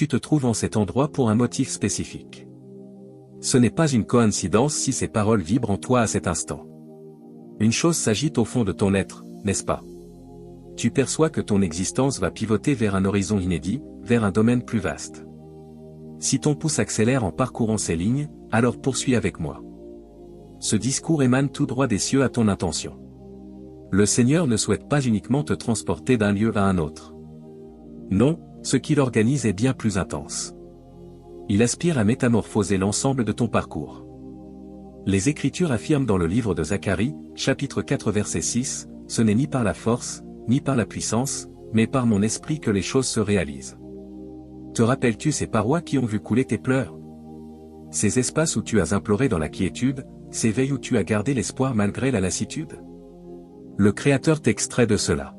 tu te trouves en cet endroit pour un motif spécifique. Ce n'est pas une coïncidence si ces paroles vibrent en toi à cet instant. Une chose s'agite au fond de ton être, n'est-ce pas? Tu perçois que ton existence va pivoter vers un horizon inédit, vers un domaine plus vaste. Si ton pouce accélère en parcourant ces lignes, alors poursuis avec moi. Ce discours émane tout droit des cieux à ton intention. Le Seigneur ne souhaite pas uniquement te transporter d'un lieu à un autre. Non, ce qu'il organise est bien plus intense. Il aspire à métamorphoser l'ensemble de ton parcours. Les Écritures affirment dans le livre de Zacharie, chapitre 4 verset 6, « Ce n'est ni par la force, ni par la puissance, mais par mon esprit que les choses se réalisent. » Te rappelles-tu ces parois qui ont vu couler tes pleurs? Ces espaces où tu as imploré dans la quiétude, ces veilles où tu as gardé l'espoir malgré la lassitude? Le Créateur t'extrait de cela.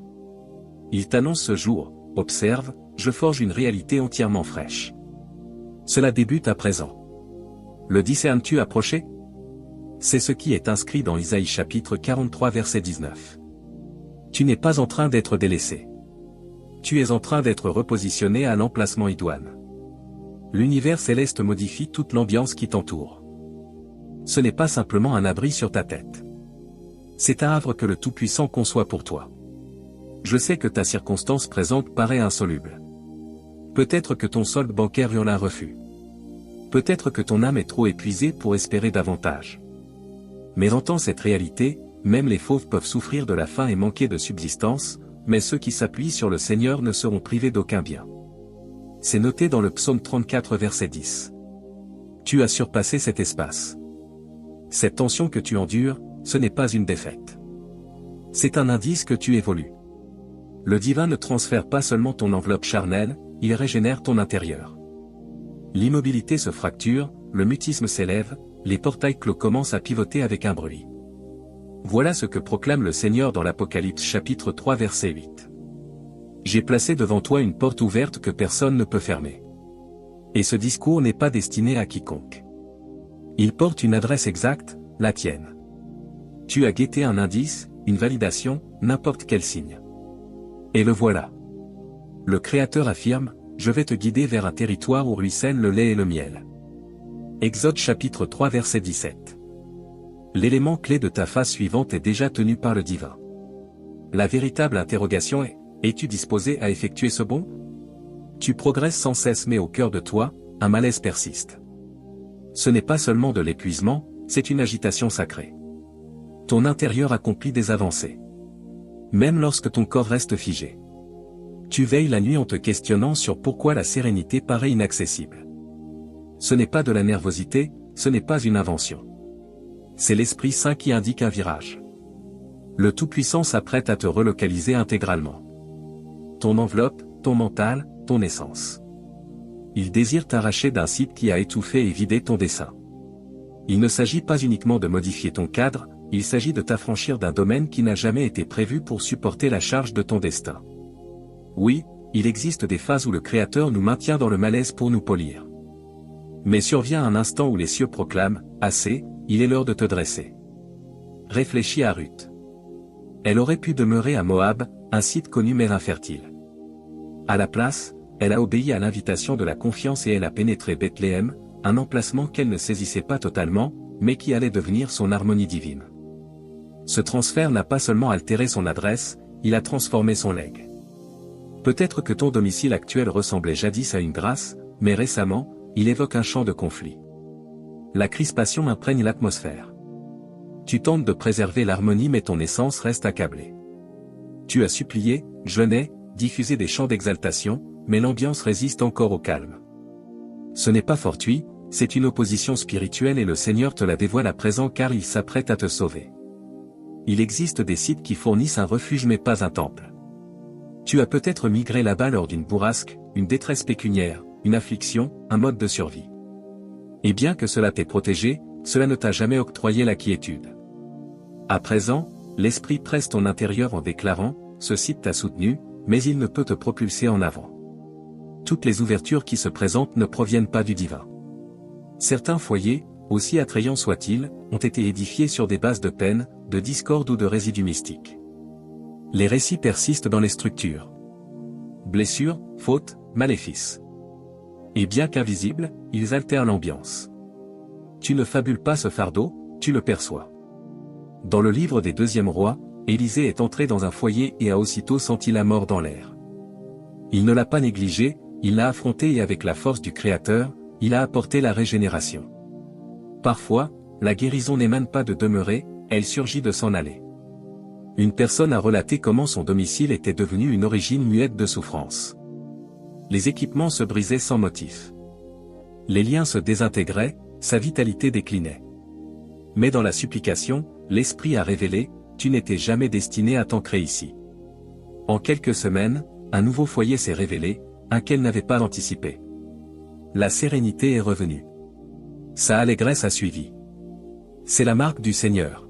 Il t'annonce ce jour, observe, je forge une réalité entièrement fraîche. Cela débute à présent. Le discernes-tu approcher? C'est ce qui est inscrit dans Isaïe chapitre 43 verset 19. Tu n'es pas en train d'être délaissé. Tu es en train d'être repositionné à l'emplacement idoine. L'univers céleste modifie toute l'ambiance qui t'entoure. Ce n'est pas simplement un abri sur ta tête. C'est un havre que le Tout-Puissant conçoit pour toi. Je sais que ta circonstance présente paraît insoluble. Peut-être que ton solde bancaire hurle un refus. Peut-être que ton âme est trop épuisée pour espérer davantage. Mais entends cette réalité, même les fauves peuvent souffrir de la faim et manquer de subsistance, mais ceux qui s'appuient sur le Seigneur ne seront privés d'aucun bien. C'est noté dans le psaume 34 verset 10. Tu as surpassé cet espace. Cette tension que tu endures, ce n'est pas une défaite. C'est un indice que tu évolues. Le divin ne transfère pas seulement ton enveloppe charnelle, il régénère ton intérieur. L'immobilité se fracture, le mutisme s'élève, les portails clos commencent à pivoter avec un bruit. Voilà ce que proclame le Seigneur dans l'Apocalypse chapitre 3 verset 8. J'ai placé devant toi une porte ouverte que personne ne peut fermer. Et ce discours n'est pas destiné à quiconque. Il porte une adresse exacte, la tienne. Tu as guetté un indice, une validation, n'importe quel signe. Et le voilà. Le Créateur affirme, je vais te guider vers un territoire où ruisselle le lait et le miel. Exode chapitre 3 verset 17. L'élément clé de ta phase suivante est déjà tenu par le divin. La véritable interrogation est, es-tu disposé à effectuer ce bond? Tu progresses sans cesse mais au cœur de toi, un malaise persiste. Ce n'est pas seulement de l'épuisement, c'est une agitation sacrée. Ton intérieur accomplit des avancées. Même lorsque ton corps reste figé. Tu veilles la nuit en te questionnant sur pourquoi la sérénité paraît inaccessible. Ce n'est pas de la nervosité, ce n'est pas une invention. C'est l'Esprit Saint qui indique un virage. Le Tout-Puissant s'apprête à te relocaliser intégralement. Ton enveloppe, ton mental, ton essence. Il désire t'arracher d'un site qui a étouffé et vidé ton dessein. Il ne s'agit pas uniquement de modifier ton cadre, il s'agit de t'affranchir d'un domaine qui n'a jamais été prévu pour supporter la charge de ton destin. Oui, il existe des phases où le Créateur nous maintient dans le malaise pour nous polir. Mais survient un instant où les cieux proclament, assez, il est l'heure de te dresser. Réfléchis à Ruth. Elle aurait pu demeurer à Moab, un site connu mais infertile. À la place, elle a obéi à l'invitation de la confiance et elle a pénétré Bethléem, un emplacement qu'elle ne saisissait pas totalement, mais qui allait devenir son harmonie divine. Ce transfert n'a pas seulement altéré son adresse, il a transformé son legs. Peut-être que ton domicile actuel ressemblait jadis à une grâce, mais récemment, il évoque un champ de conflit. La crispation imprègne l'atmosphère. Tu tentes de préserver l'harmonie mais ton essence reste accablée. Tu as supplié, jeûné, diffusé des chants d'exaltation, mais l'ambiance résiste encore au calme. Ce n'est pas fortuit, c'est une opposition spirituelle et le Seigneur te la dévoile à présent car il s'apprête à te sauver. Il existe des sites qui fournissent un refuge mais pas un temple. Tu as peut-être migré là-bas lors d'une bourrasque, une détresse pécuniaire, une affliction, un mode de survie. Et bien que cela t'ait protégé, cela ne t'a jamais octroyé la quiétude. À présent, l'Esprit presse ton intérieur en déclarant, ce site t'a soutenu, mais il ne peut te propulser en avant. Toutes les ouvertures qui se présentent ne proviennent pas du divin. Certains foyers, aussi attrayants soient-ils, ont été édifiés sur des bases de peine, de discorde ou de résidus mystiques. Les récits persistent dans les structures. Blessures, fautes, maléfices. Et bien qu'invisibles, ils altèrent l'ambiance. Tu ne fabules pas ce fardeau, tu le perçois. Dans le livre des Deuxièmes Rois, Élisée est entré dans un foyer et a aussitôt senti la mort dans l'air. Il ne l'a pas négligé, il l'a affronté et avec la force du Créateur, il a apporté la régénération. Parfois, la guérison n'émane pas de demeurer, elle surgit de s'en aller. Une personne a relaté comment son domicile était devenu une origine muette de souffrance. Les équipements se brisaient sans motif. Les liens se désintégraient, sa vitalité déclinait. Mais dans la supplication, l'Esprit a révélé, tu n'étais jamais destiné à t'ancrer ici. En quelques semaines, un nouveau foyer s'est révélé, un qu'elle n'avait pas anticipé. La sérénité est revenue. Sa allégresse a suivi. C'est la marque du Seigneur.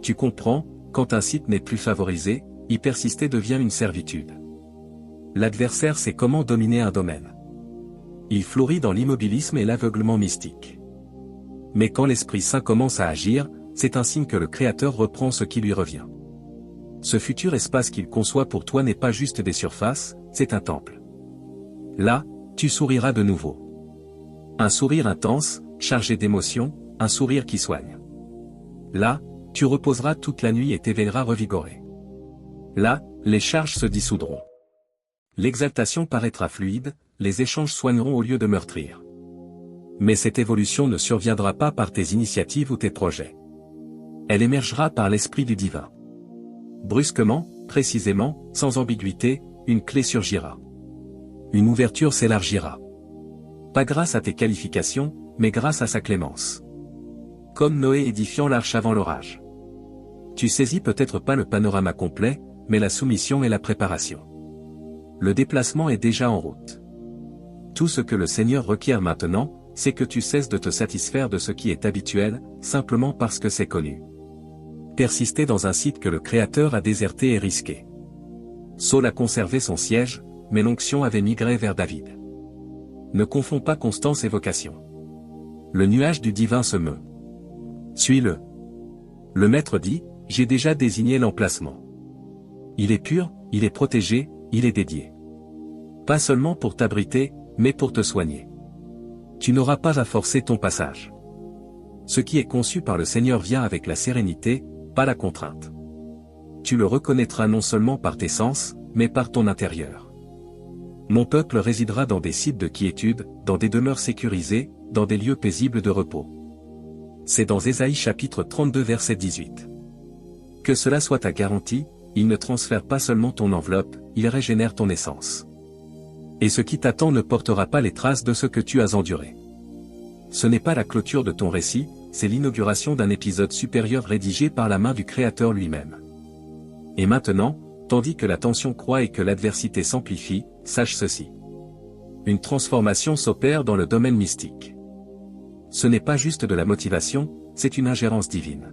Tu comprends, quand un site n'est plus favorisé, y persister devient une servitude. L'adversaire sait comment dominer un domaine. Il fleurit dans l'immobilisme et l'aveuglement mystique. Mais quand l'Esprit Saint commence à agir, c'est un signe que le Créateur reprend ce qui lui revient. Ce futur espace qu'il conçoit pour toi n'est pas juste des surfaces, c'est un temple. Là, tu souriras de nouveau. Un sourire intense, chargé d'émotion, un sourire qui soigne. Là, tu reposeras toute la nuit et t'éveilleras revigoré. Là, les charges se dissoudront. L'exaltation paraîtra fluide, les échanges soigneront au lieu de meurtrir. Mais cette évolution ne surviendra pas par tes initiatives ou tes projets. Elle émergera par l'Esprit du Divin. Brusquement, précisément, sans ambiguïté, une clé surgira. Une ouverture s'élargira. Pas grâce à tes qualifications, mais grâce à sa clémence. Comme Noé édifiant l'arche avant l'orage. Tu saisis peut-être pas le panorama complet, mais la soumission et la préparation. Le déplacement est déjà en route. Tout ce que le Seigneur requiert maintenant, c'est que tu cesses de te satisfaire de ce qui est habituel, simplement parce que c'est connu. Persister dans un site que le Créateur a déserté est risqué. Saul a conservé son siège, mais l'onction avait migré vers David. Ne confonds pas constance et vocation. Le nuage du divin se meut. Suis-le. Le Maître dit, j'ai déjà désigné l'emplacement. Il est pur, il est protégé, il est dédié. Pas seulement pour t'abriter, mais pour te soigner. Tu n'auras pas à forcer ton passage. Ce qui est conçu par le Seigneur vient avec la sérénité, pas la contrainte. Tu le reconnaîtras non seulement par tes sens, mais par ton intérieur. Mon peuple résidera dans des sites de quiétude, dans des demeures sécurisées, dans des lieux paisibles de repos. C'est dans Ésaïe chapitre 32 verset 18. Que cela soit ta garantie, il ne transfère pas seulement ton enveloppe, il régénère ton essence. Et ce qui t'attend ne portera pas les traces de ce que tu as enduré. Ce n'est pas la clôture de ton récit, c'est l'inauguration d'un épisode supérieur rédigé par la main du Créateur lui-même. Et maintenant, tandis que la tension croît et que l'adversité s'amplifie, sache ceci. Une transformation s'opère dans le domaine mystique. Ce n'est pas juste de la motivation, c'est une ingérence divine.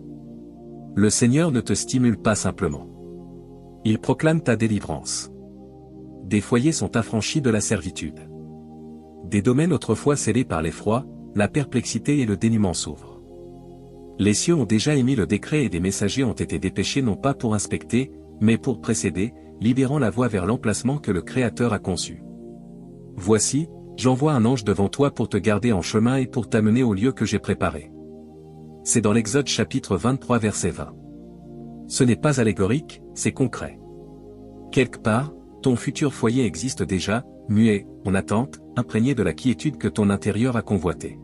Le Seigneur ne te stimule pas simplement. Il proclame ta délivrance. Des foyers sont affranchis de la servitude. Des domaines autrefois scellés par l'effroi, la perplexité et le dénuement s'ouvrent. Les cieux ont déjà émis le décret et des messagers ont été dépêchés non pas pour inspecter, mais pour précéder, libérant la voie vers l'emplacement que le Créateur a conçu. Voici, j'envoie un ange devant toi pour te garder en chemin et pour t'amener au lieu que j'ai préparé. C'est dans l'Exode chapitre 23 verset 20. Ce n'est pas allégorique, c'est concret. Quelque part, ton futur foyer existe déjà, muet, en attente, imprégné de la quiétude que ton intérieur a convoité.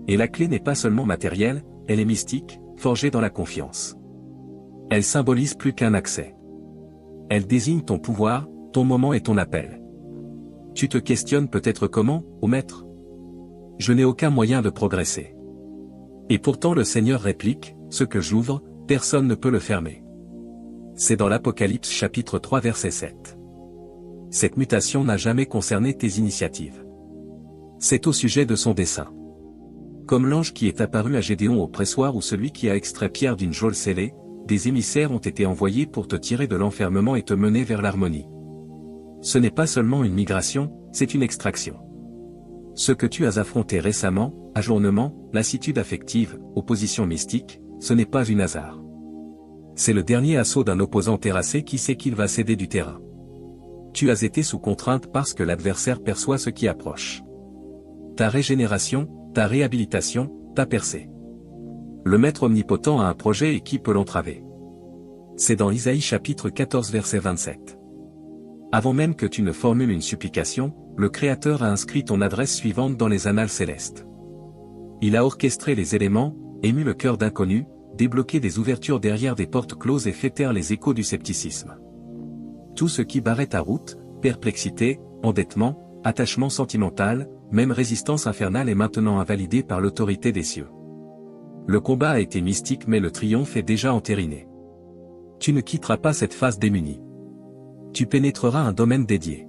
Et la clé n'est pas seulement matérielle, elle est mystique, forgée dans la confiance. Elle symbolise plus qu'un accès. Elle désigne ton pouvoir, ton moment et ton appel. Tu te questionnes peut-être comment, ô Maître? Je n'ai aucun moyen de progresser. Et pourtant le Seigneur réplique, ce que j'ouvre, personne ne peut le fermer. C'est dans l'Apocalypse chapitre 3 verset 7. Cette mutation n'a jamais concerné tes initiatives. C'est au sujet de son dessein. Comme l'ange qui est apparu à Gédéon au pressoir ou celui qui a extrait Pierre d'une geôle scellée, des émissaires ont été envoyés pour te tirer de l'enfermement et te mener vers l'harmonie. Ce n'est pas seulement une migration, c'est une extraction. Ce que tu as affronté récemment, ajournement, lassitude affective, opposition mystique, ce n'est pas un hasard. C'est le dernier assaut d'un opposant terrassé qui sait qu'il va céder du terrain. Tu as été sous contrainte parce que l'adversaire perçoit ce qui approche. ta régénération, ta réhabilitation, ta percée. Le Maître omnipotent a un projet et qui peut l'entraver? C'est dans Isaïe chapitre 14 verset 27. Avant même que tu ne formules une supplication, le Créateur a inscrit ton adresse suivante dans les annales célestes. Il a orchestré les éléments, ému le cœur d'inconnus, débloqué des ouvertures derrière des portes closes et fait taire les échos du scepticisme. Tout ce qui barrait ta route, perplexité, endettement, attachement sentimental, même résistance infernale est maintenant invalidé par l'autorité des cieux. Le combat a été mystique mais le triomphe est déjà entériné. Tu ne quitteras pas cette phase démunie. Tu pénétreras un domaine dédié.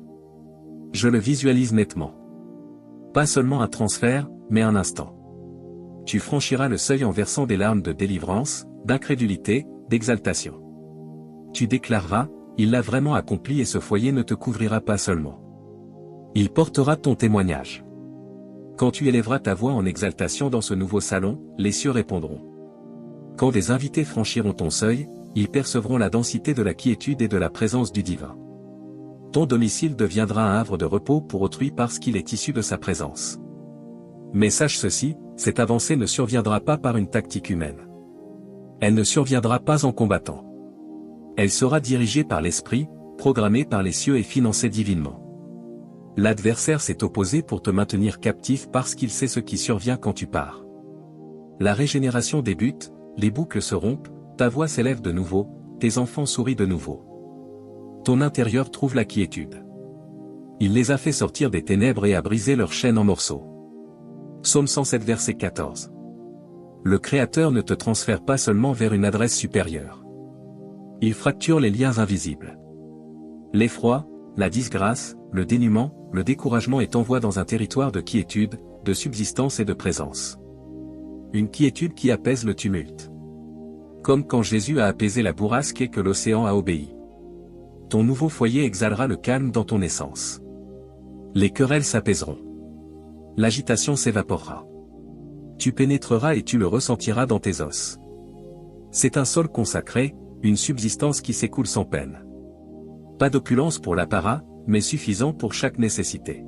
Je le visualise nettement. Pas seulement un transfert, mais un instant. Tu franchiras le seuil en versant des larmes de délivrance, d'incrédulité, d'exaltation. Tu déclareras, il l'a vraiment accompli et ce foyer ne te couvrira pas seulement. Il portera ton témoignage. Quand tu élèveras ta voix en exaltation dans ce nouveau salon, les cieux répondront. Quand des invités franchiront ton seuil, ils percevront la densité de la quiétude et de la présence du divin. Ton domicile deviendra un havre de repos pour autrui parce qu'il est issu de sa présence. Mais sache ceci, cette avancée ne surviendra pas par une tactique humaine. Elle ne surviendra pas en combattant. Elle sera dirigée par l'Esprit, programmée par les cieux et financée divinement. L'adversaire s'est opposé pour te maintenir captif parce qu'il sait ce qui survient quand tu pars. La régénération débute, les boucles se rompent, ta voix s'élève de nouveau, tes enfants sourient de nouveau. Ton intérieur trouve la quiétude. Il les a fait sortir des ténèbres et a brisé leurs chaînes en morceaux. Psaume 107 verset 14. Le Créateur ne te transfère pas seulement vers une adresse supérieure. Il fracture les liens invisibles. L'effroi, la disgrâce, le dénuement, le découragement et t'envoie dans un territoire de quiétude, de subsistance et de présence. Une quiétude qui apaise le tumulte. Comme quand Jésus a apaisé la bourrasque et que l'océan a obéi. Ton nouveau foyer exhalera le calme dans ton essence. Les querelles s'apaiseront. L'agitation s'évaporera. Tu pénétreras et tu le ressentiras dans tes os. C'est un sol consacré, une subsistance qui s'écoule sans peine. Pas d'opulence pour l'apparat, mais suffisant pour chaque nécessité.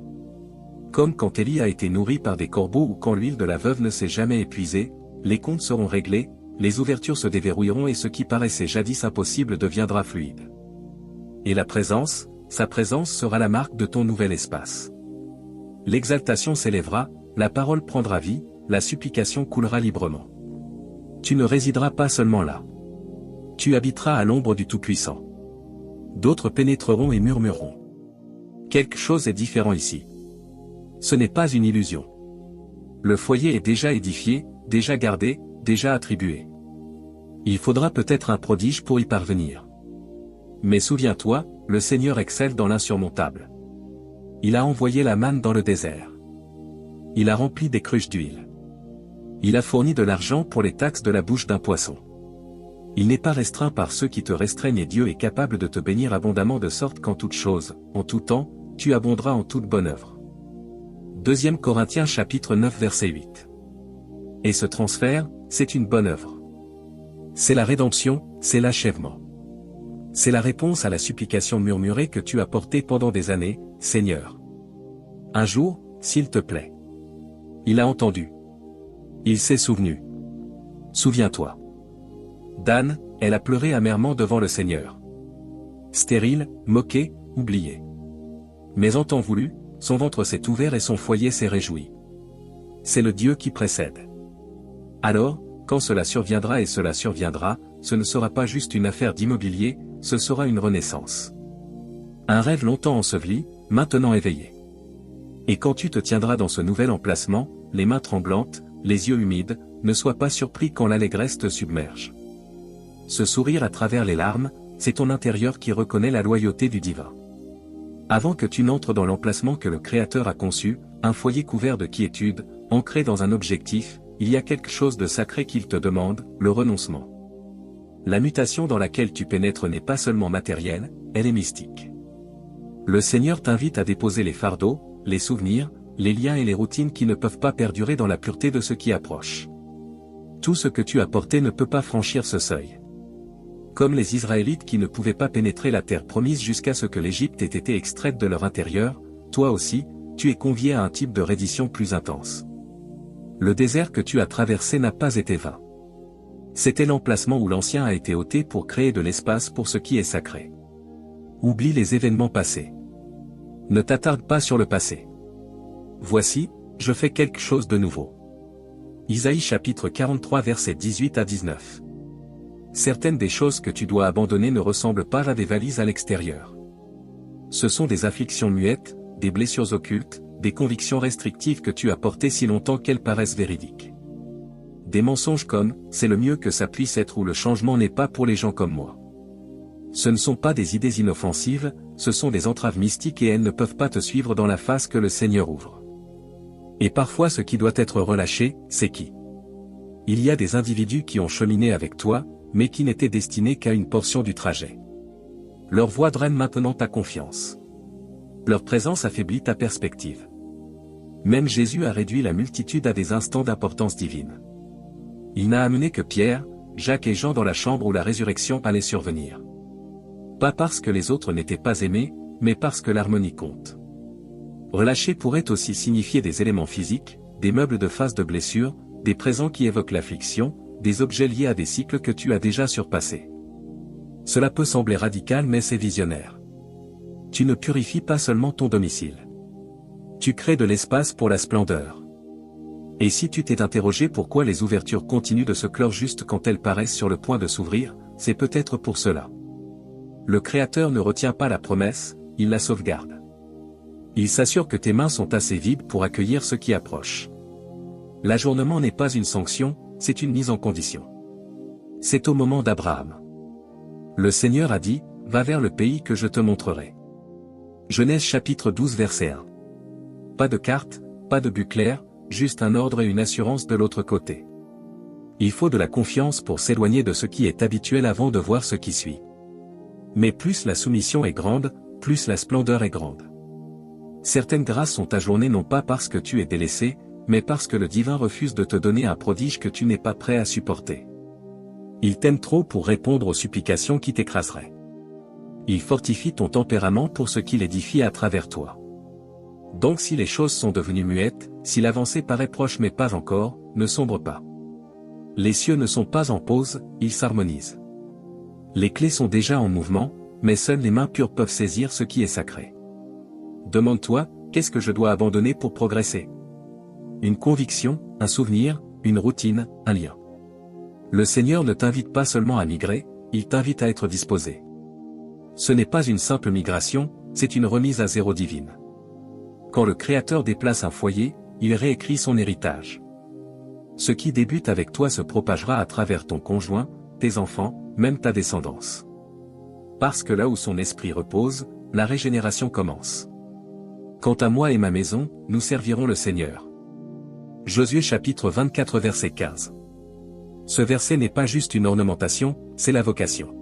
Comme quand Élie a été nourri par des corbeaux ou quand l'huile de la veuve ne s'est jamais épuisée, les comptes seront réglés, les ouvertures se déverrouilleront et ce qui paraissait jadis impossible deviendra fluide. Et la présence, sa présence sera la marque de ton nouvel espace. L'exaltation s'élèvera, la parole prendra vie, la supplication coulera librement. Tu ne résideras pas seulement là. Tu habiteras à l'ombre du Tout-Puissant. D'autres pénétreront et murmureront. Quelque chose est différent ici. Ce n'est pas une illusion. Le foyer est déjà édifié, déjà gardé, déjà attribué. Il faudra peut-être un prodige pour y parvenir. Mais souviens-toi, le Seigneur excelle dans l'insurmontable. Il a envoyé la manne dans le désert. Il a rempli des cruches d'huile. Il a fourni de l'argent pour les taxes de la bouche d'un poisson. Il n'est pas restreint par ceux qui te restreignent et Dieu est capable de te bénir abondamment de sorte qu'en toute chose, en tout temps, tu abonderas en toute bonne œuvre. 2 Corinthiens chapitre 9 verset 8. Et ce transfert, c'est une bonne œuvre. C'est la rédemption, c'est l'achèvement. C'est la réponse à la supplication murmurée que tu as portée pendant des années, Seigneur. Un jour, s'il te plaît. Il a entendu. Il s'est souvenu. Souviens-toi. Dan, elle a pleuré amèrement devant le Seigneur. Stérile, moquée, oubliée. Mais en temps voulu, son ventre s'est ouvert et son foyer s'est réjoui. C'est le Dieu qui précède. Alors, quand cela surviendra et cela surviendra, ce ne sera pas juste une affaire d'immobilier, ce sera une renaissance. Un rêve longtemps enseveli, maintenant éveillé. Et quand tu te tiendras dans ce nouvel emplacement, les mains tremblantes, les yeux humides, ne sois pas surpris quand l'allégresse te submerge. Ce sourire à travers les larmes, c'est ton intérieur qui reconnaît la loyauté du divin. Avant que tu n'entres dans l'emplacement que le Créateur a conçu, un foyer couvert de quiétude, ancré dans un objectif, il y a quelque chose de sacré qu'il te demande, le renoncement. La mutation dans laquelle tu pénètres n'est pas seulement matérielle, elle est mystique. Le Seigneur t'invite à déposer les fardeaux, les souvenirs, les liens et les routines qui ne peuvent pas perdurer dans la pureté de ce qui approche. Tout ce que tu as porté ne peut pas franchir ce seuil. Comme les Israélites qui ne pouvaient pas pénétrer la terre promise jusqu'à ce que l'Égypte ait été extraite de leur intérieur, toi aussi, tu es convié à un type de reddition plus intense. Le désert que tu as traversé n'a pas été vain. C'était l'emplacement où l'ancien a été ôté pour créer de l'espace pour ce qui est sacré. Oublie les événements passés. Ne t'attarde pas sur le passé. Voici, je fais quelque chose de nouveau. Isaïe chapitre 43 versets 18 à 19. Certaines des choses que tu dois abandonner ne ressemblent pas à des valises à l'extérieur. Ce sont des afflictions muettes, des blessures occultes, des convictions restrictives que tu as portées si longtemps qu'elles paraissent véridiques. Des mensonges comme « c'est le mieux que ça puisse être » ou « le changement n'est pas pour les gens comme moi ». Ce ne sont pas des idées inoffensives, ce sont des entraves mystiques et elles ne peuvent pas te suivre dans la face que le Seigneur ouvre. Et parfois ce qui doit être relâché, c'est qui? Il y a des individus qui ont cheminé avec toi, mais qui n'étaient destinés qu'à une portion du trajet. Leur voix draine maintenant ta confiance. Leur présence affaiblit ta perspective. Même Jésus a réduit la multitude à des instants d'importance divine. Il n'a amené que Pierre, Jacques et Jean dans la chambre où la résurrection allait survenir. Pas parce que les autres n'étaient pas aimés, mais parce que l'harmonie compte. Relâcher pourrait aussi signifier des éléments physiques, des meubles de face de blessures, des présents qui évoquent l'affliction, des objets liés à des cycles que tu as déjà surpassés. Cela peut sembler radical mais c'est visionnaire. Tu ne purifies pas seulement ton domicile. Tu crées de l'espace pour la splendeur. Et si tu t'es interrogé pourquoi les ouvertures continuent de se clore juste quand elles paraissent sur le point de s'ouvrir, c'est peut-être pour cela. Le Créateur ne retient pas la promesse, il la sauvegarde. Il s'assure que tes mains sont assez vides pour accueillir ce qui approche. L'ajournement n'est pas une sanction, c'est une mise en condition. C'est au moment d'Abraham. Le Seigneur a dit, « Va vers le pays que je te montrerai. » Genèse chapitre 12 verset 1. Pas de carte, pas de but clair, juste un ordre et une assurance de l'autre côté. Il faut de la confiance pour s'éloigner de ce qui est habituel avant de voir ce qui suit. Mais plus la soumission est grande, plus la splendeur est grande. Certaines grâces sont ajournées non pas parce que tu es délaissé, mais parce que le divin refuse de te donner un prodige que tu n'es pas prêt à supporter. Il t'aime trop pour répondre aux supplications qui t'écraseraient. Il fortifie ton tempérament pour ce qu'il édifie à travers toi. Donc si les choses sont devenues muettes, si l'avancée paraît proche mais pas encore, ne sombre pas. Les cieux ne sont pas en pause, ils s'harmonisent. Les clés sont déjà en mouvement, mais seules les mains pures peuvent saisir ce qui est sacré. Demande-toi, qu'est-ce que je dois abandonner pour progresser? Une conviction, un souvenir, une routine, un lien. Le Seigneur ne t'invite pas seulement à migrer, il t'invite à être disposé. Ce n'est pas une simple migration, c'est une remise à zéro divine. Quand le Créateur déplace un foyer, il réécrit son héritage. Ce qui débute avec toi se propagera à travers ton conjoint, tes enfants, même ta descendance. Parce que là où son esprit repose, la régénération commence. Quant à moi et ma maison, nous servirons le Seigneur. Josué chapitre 24 verset 15. Ce verset n'est pas juste une ornementation, c'est la vocation.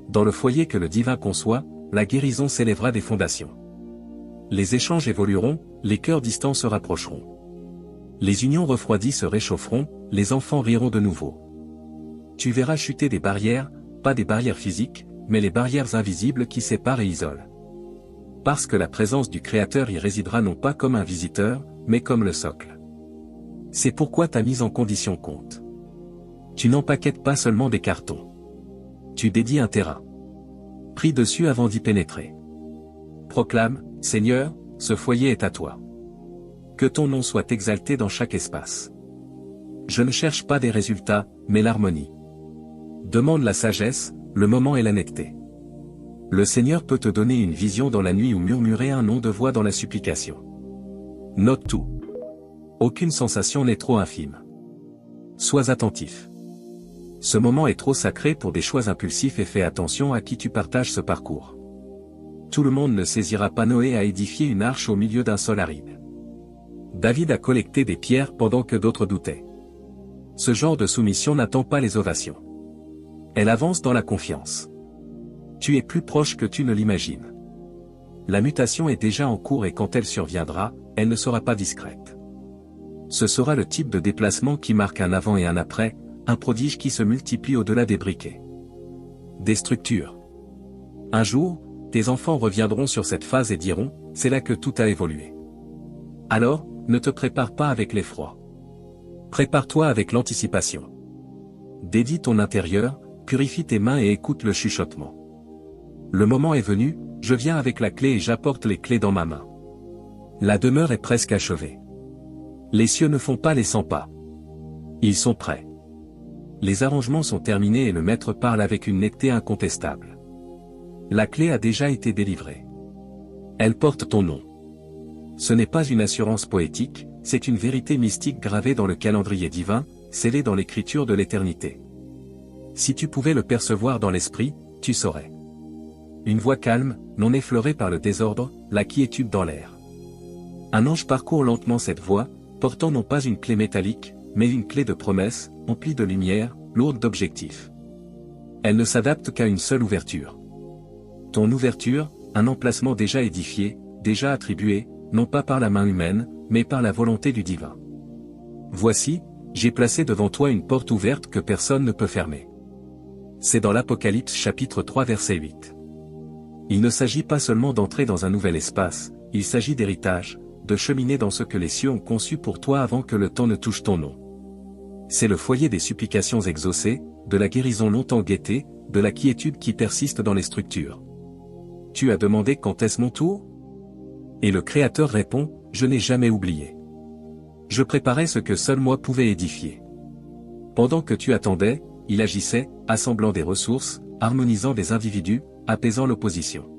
Dans le foyer que le divin conçoit, la guérison s'élèvera des fondations. Les échanges évolueront, les cœurs distants se rapprocheront. Les unions refroidies se réchaufferont, les enfants riront de nouveau. Tu verras chuter des barrières, pas des barrières physiques, mais les barrières invisibles qui séparent et isolent. Parce que la présence du Créateur y résidera non pas comme un visiteur, mais comme le socle. C'est pourquoi ta mise en condition compte. Tu n'empaquettes pas seulement des cartons. Tu dédies un terrain. Prie dessus avant d'y pénétrer. Proclame, Seigneur, ce foyer est à toi. Que ton nom soit exalté dans chaque espace. Je ne cherche pas des résultats, mais l'harmonie. Demande la sagesse, le moment et la netteté. Le Seigneur peut te donner une vision dans la nuit ou murmurer un nom de voix dans la supplication. Note tout. Aucune sensation n'est trop infime. Sois attentif. Ce moment est trop sacré pour des choix impulsifs et fais attention à qui tu partages ce parcours. Tout le monde ne saisira pas Noé à édifier une arche au milieu d'un sol aride. David a collecté des pierres pendant que d'autres doutaient. Ce genre de soumission n'attend pas les ovations. Elle avance dans la confiance. Tu es plus proche que tu ne l'imagines. La mutation est déjà en cours et quand elle surviendra, elle ne sera pas discrète. Ce sera le type de déplacement qui marque un avant et un après, un prodige qui se multiplie au-delà des briquets. Des structures. Un jour, tes enfants reviendront sur cette phase et diront, c'est là que tout a évolué. Alors, ne te prépare pas avec l'effroi. Prépare-toi avec l'anticipation. Dédie ton intérieur, purifie tes mains et écoute le chuchotement. Le moment est venu, je viens avec la clé et j'apporte les clés dans ma main. La demeure est presque achevée. Les cieux ne font pas les 100 pas. Ils sont prêts. Les arrangements sont terminés et le maître parle avec une netteté incontestable. La clé a déjà été délivrée. Elle porte ton nom. Ce n'est pas une assurance poétique, c'est une vérité mystique gravée dans le calendrier divin, scellée dans l'écriture de l'éternité. Si tu pouvais le percevoir dans l'esprit, tu saurais. Une voix calme, non effleurée par le désordre, la quiétude dans l'air. Un ange parcourt lentement cette voie, portant non pas une clé métallique, mais une clé de promesse, emplie de lumière, lourde d'objectifs. Elle ne s'adapte qu'à une seule ouverture. Ton ouverture, un emplacement déjà édifié, déjà attribué, non pas par la main humaine, mais par la volonté du divin. Voici, j'ai placé devant toi une porte ouverte que personne ne peut fermer. C'est dans l'Apocalypse chapitre 3 verset 8. Il ne s'agit pas seulement d'entrer dans un nouvel espace, il s'agit d'héritage, de cheminer dans ce que les cieux ont conçu pour toi avant que le temps ne touche ton nom. C'est le foyer des supplications exaucées, de la guérison longtemps guettée, de la quiétude qui persiste dans les structures. Tu as demandé quand est-ce mon tour? Et le Créateur répond, je n'ai jamais oublié. Je préparais ce que seul moi pouvais édifier. Pendant que tu attendais, il agissait, assemblant des ressources, harmonisant des individus, apaisant l'opposition.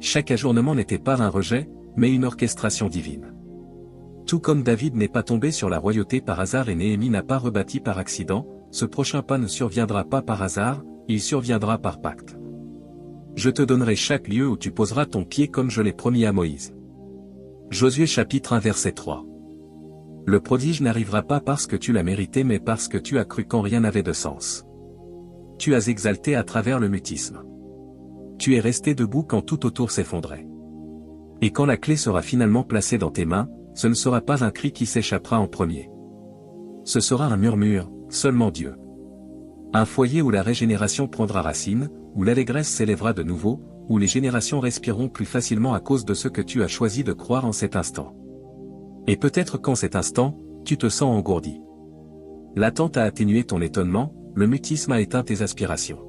Chaque ajournement n'était pas un rejet, mais une orchestration divine. Tout comme David n'est pas tombé sur la royauté par hasard et Néhémie n'a pas rebâti par accident, ce prochain pas ne surviendra pas par hasard, il surviendra par pacte. Je te donnerai chaque lieu où tu poseras ton pied comme je l'ai promis à Moïse. Josué chapitre 1 verset 3. Le prodige n'arrivera pas parce que tu l'as mérité mais parce que tu as cru quand rien n'avait de sens. Tu as exalté à travers le mutisme. Tu es resté debout quand tout autour s'effondrait. Et quand la clé sera finalement placée dans tes mains, ce ne sera pas un cri qui s'échappera en premier. Ce sera un murmure, seulement Dieu. Un foyer où la régénération prendra racine, où l'allégresse s'élèvera de nouveau, où les générations respireront plus facilement à cause de ce que tu as choisi de croire en cet instant. Et peut-être qu'en cet instant, tu te sens engourdi. L'attente a atténué ton étonnement, le mutisme a éteint tes aspirations.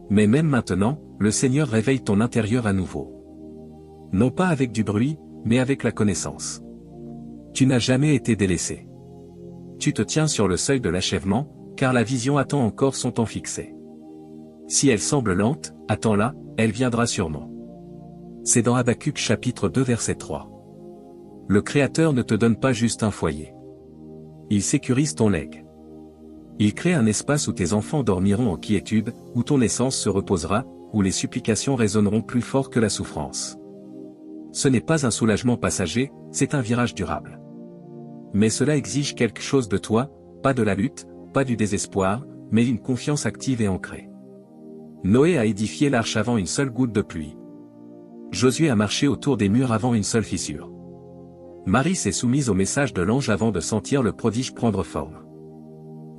Mais même maintenant, le Seigneur réveille ton intérieur à nouveau. Non pas avec du bruit, mais avec la connaissance. Tu n'as jamais été délaissé. Tu te tiens sur le seuil de l'achèvement, car la vision attend encore son temps fixé. Si elle semble lente, attends-la, elle viendra sûrement. C'est dans Habacuc chapitre 2 verset 3. Le Créateur ne te donne pas juste un foyer. Il sécurise ton legs. Il crée un espace où tes enfants dormiront en quiétude, où ton essence se reposera, où les supplications résonneront plus fort que la souffrance. Ce n'est pas un soulagement passager, c'est un virage durable. Mais cela exige quelque chose de toi, pas de la lutte, pas du désespoir, mais une confiance active et ancrée. Noé a édifié l'arche avant une seule goutte de pluie. Josué a marché autour des murs avant une seule fissure. Marie s'est soumise au message de l'ange avant de sentir le prodige prendre forme.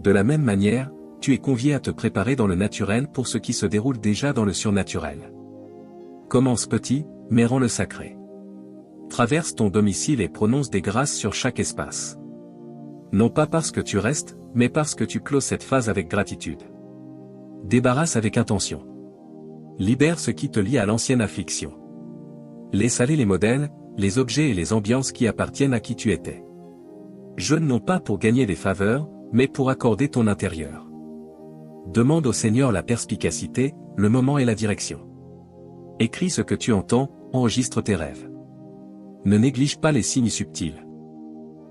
De la même manière, tu es convié à te préparer dans le naturel pour ce qui se déroule déjà dans le surnaturel. Commence petit, mais rends-le sacré. Traverse ton domicile et prononce des grâces sur chaque espace. Non pas parce que tu restes, mais parce que tu closes cette phase avec gratitude. Débarrasse avec intention. Libère ce qui te lie à l'ancienne affliction. Laisse aller les modèles, les objets et les ambiances qui appartiennent à qui tu étais. Jeûne non pas pour gagner des faveurs, mais pour accorder ton intérieur. Demande au Seigneur la perspicacité, le moment et la direction. Écris ce que tu entends, enregistre tes rêves. Ne néglige pas les signes subtils.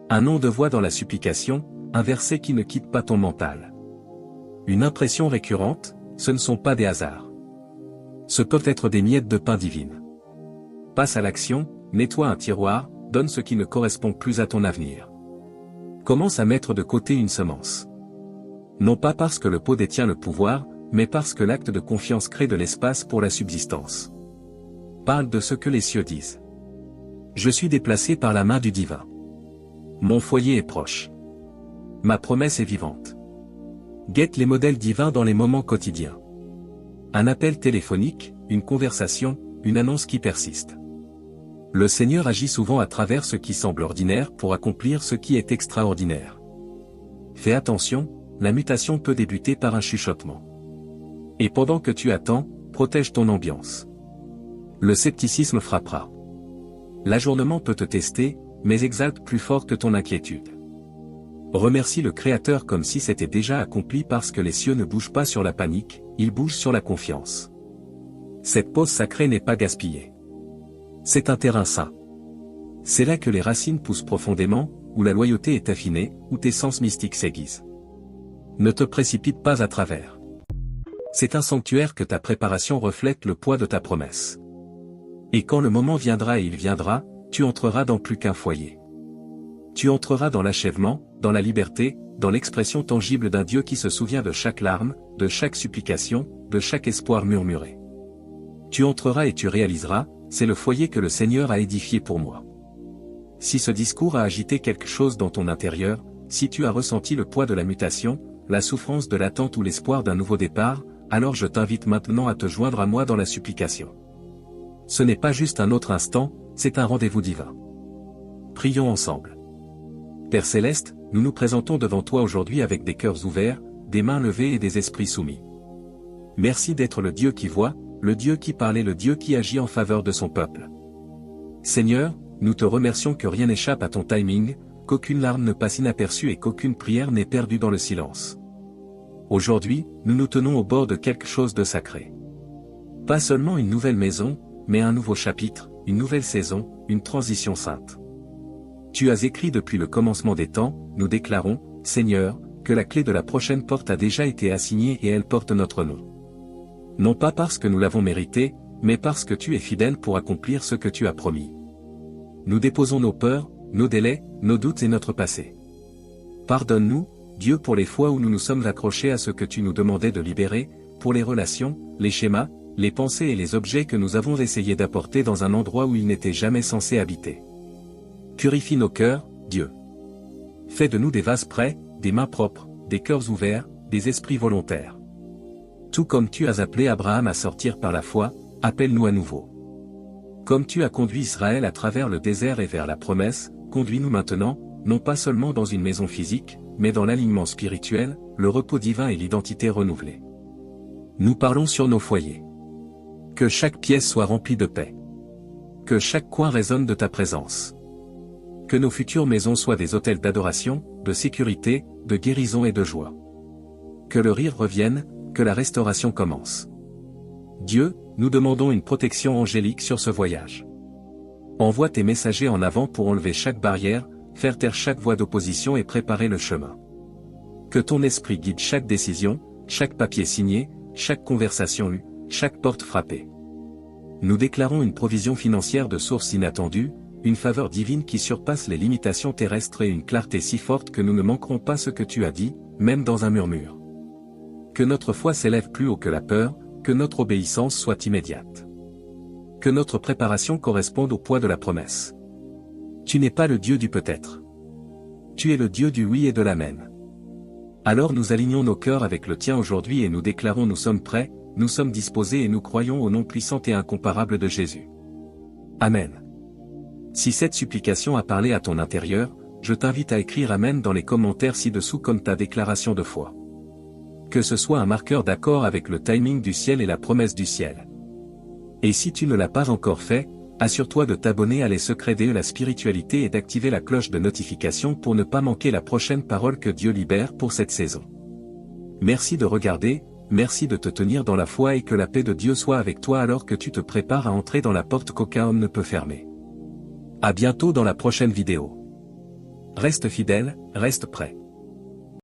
Un nom de voix dans la supplication, un verset qui ne quitte pas ton mental. Une impression récurrente, ce ne sont pas des hasards. Ce peuvent être des miettes de pain divine. Passe à l'action, nettoie un tiroir, donne ce qui ne correspond plus à ton avenir. Commence à mettre de côté une semence. Non pas parce que le pot détient le pouvoir, mais parce que l'acte de confiance crée de l'espace pour la subsistance. Parle de ce que les cieux disent. Je suis déplacé par la main du divin. Mon foyer est proche. Ma promesse est vivante. Guette les modèles divins dans les moments quotidiens. Un appel téléphonique, une conversation, une annonce qui persiste. Le Seigneur agit souvent à travers ce qui semble ordinaire pour accomplir ce qui est extraordinaire. Fais attention, la mutation peut débuter par un chuchotement. Et pendant que tu attends, protège ton ambiance. Le scepticisme frappera. L'ajournement peut te tester, mais exalte plus fort que ton inquiétude. Remercie le Créateur comme si c'était déjà accompli parce que les cieux ne bougent pas sur la panique, ils bougent sur la confiance. Cette pause sacrée n'est pas gaspillée. C'est un terrain sain. C'est là que les racines poussent profondément, où la loyauté est affinée, où tes sens mystiques s'aiguisent. Ne te précipite pas à travers. C'est un sanctuaire que ta préparation reflète le poids de ta promesse. Et quand le moment viendra et il viendra, tu entreras dans plus qu'un foyer. Tu entreras dans l'achèvement, dans la liberté, dans l'expression tangible d'un Dieu qui se souvient de chaque larme, de chaque supplication, de chaque espoir murmuré. Tu entreras et tu réaliseras, c'est le foyer que le Seigneur a édifié pour moi. Si ce discours a agité quelque chose dans ton intérieur, si tu as ressenti le poids de la mutation, la souffrance de l'attente ou l'espoir d'un nouveau départ, alors je t'invite maintenant à te joindre à moi dans la supplication. Ce n'est pas juste un autre instant, c'est un rendez-vous divin. Prions ensemble. Père Céleste, nous nous présentons devant toi aujourd'hui avec des cœurs ouverts, des mains levées et des esprits soumis. Merci d'être le Dieu qui voit, le Dieu qui parle et le Dieu qui agit en faveur de son peuple. Seigneur, nous te remercions que rien n'échappe à ton timing, qu'aucune larme ne passe inaperçue et qu'aucune prière n'est perdue dans le silence. Aujourd'hui, nous nous tenons au bord de quelque chose de sacré. Pas seulement une nouvelle maison, mais un nouveau chapitre, une nouvelle saison, une transition sainte. Tu as écrit depuis le commencement des temps, nous déclarons, Seigneur, que la clé de la prochaine porte a déjà été assignée et elle porte notre nom. Non pas parce que nous l'avons mérité, mais parce que tu es fidèle pour accomplir ce que tu as promis. Nous déposons nos peurs, nos délais, nos doutes et notre passé. Pardonne-nous, Dieu, pour les fois où nous nous sommes accrochés à ce que tu nous demandais de libérer, pour les relations, les schémas, les pensées et les objets que nous avons essayé d'apporter dans un endroit où ils n'étaient jamais censés habiter. Purifie nos cœurs, Dieu. Fais de nous des vases prêts, des mains propres, des cœurs ouverts, des esprits volontaires. Tout comme tu as appelé Abraham à sortir par la foi, appelle-nous à nouveau. Comme tu as conduit Israël à travers le désert et vers la promesse, conduis-nous maintenant, non pas seulement dans une maison physique, mais dans l'alignement spirituel, le repos divin et l'identité renouvelée. Nous parlons sur nos foyers. Que chaque pièce soit remplie de paix. Que chaque coin résonne de ta présence. Que nos futures maisons soient des hôtels d'adoration, de sécurité, de guérison et de joie. Que le rire revienne, que la restauration commence. Dieu, nous demandons une protection angélique sur ce voyage. Envoie tes messagers en avant pour enlever chaque barrière, faire taire chaque voie d'opposition et préparer le chemin. Que ton esprit guide chaque décision, chaque papier signé, chaque conversation lue, chaque porte frappée. Nous déclarons une provision financière de source inattendue, une faveur divine qui surpasse les limitations terrestres et une clarté si forte que nous ne manquerons pas ce que tu as dit, même dans un murmure. Que notre foi s'élève plus haut que la peur, que notre obéissance soit immédiate. Que notre préparation corresponde au poids de la promesse. Tu n'es pas le Dieu du peut-être. Tu es le Dieu du oui et de l'amen. Alors nous alignons nos cœurs avec le tien aujourd'hui et nous déclarons nous sommes prêts, nous sommes disposés et nous croyons au nom puissant et incomparable de Jésus. Amen. Si cette supplication a parlé à ton intérieur, je t'invite à écrire Amen dans les commentaires ci-dessous comme ta déclaration de foi. Que ce soit un marqueur d'accord avec le timing du ciel et la promesse du ciel. Et si tu ne l'as pas encore fait, assure-toi de t'abonner à Les Secrets de la Spiritualité et d'activer la cloche de notification pour ne pas manquer la prochaine parole que Dieu libère pour cette saison. Merci de regarder, merci de te tenir dans la foi et que la paix de Dieu soit avec toi alors que tu te prépares à entrer dans la porte qu'aucun homme ne peut fermer. À bientôt dans la prochaine vidéo. Reste fidèle, reste prêt.